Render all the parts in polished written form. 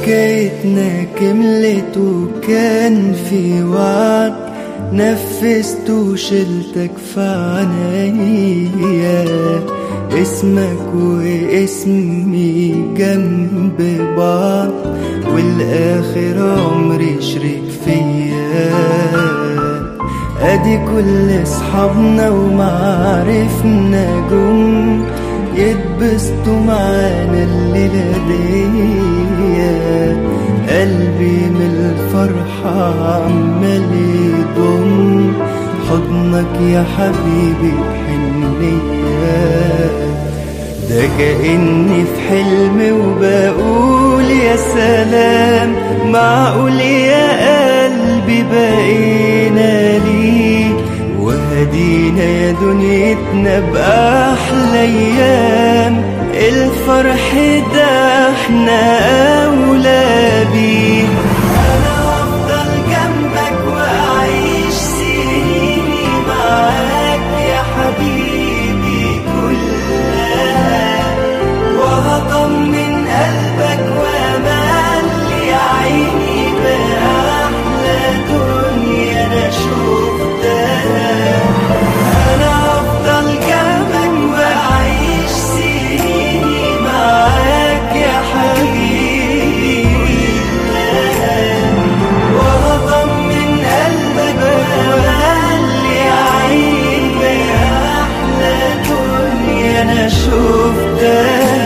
حكايتنا كملت وكان في وعد، نفذت وشلتك في عنايا، اسمك واسمي جنب بعض، والاخر عمري شريك فيا. ادي كل اصحابنا ومعارفنا جم يتبسطوا معانا الليلة دي، قلبي من الفرحة عمال يضم حضنك يا حبيبي بحنية. ده كأني في حلم وبقول يا سلام، معقول يا قلبي بقينا ليه، وهدينا يا دنيتنا بأحلى أيام، الفرح ده احنا أولى بيه. أنا هفضل جنبك وأعيش سنيني معاك يا حبيبي كلها، وهطمن قلبك وأملي عيني بأحلى دنيا أنا شفتها. أنا هفضل جنبك وأعيش سنيني معاك يا حبيبي كلها، وهطمن قلبك وأملي عيني بأحلى دنيا أنا شفتها.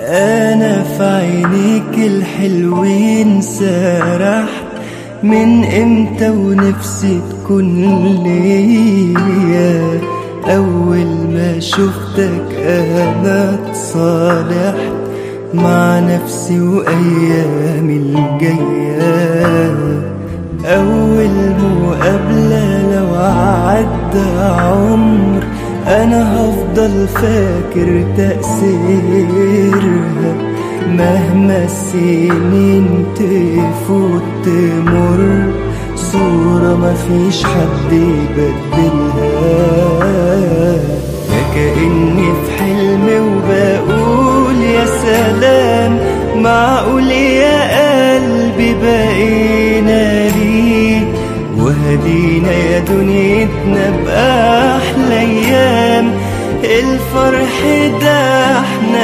أنا في عينيك الحلوين سرحت من امتى ونفسي تكون ليا، أول ما شفتك أنا اتصالحت مع نفسي وأيامي الجاية. أول مقابلة لو عدى عمر أنا هفضل فاكر تأثيرها، مهما السنين تفوت تمر، صورة مفيش حد يبدلها. ده كأني في حلم وبقول يا سلام، معقول يا قلبي بقينا ليه، وهدينا يا دنيتنا بأحلى أيام، الفرح ده احنا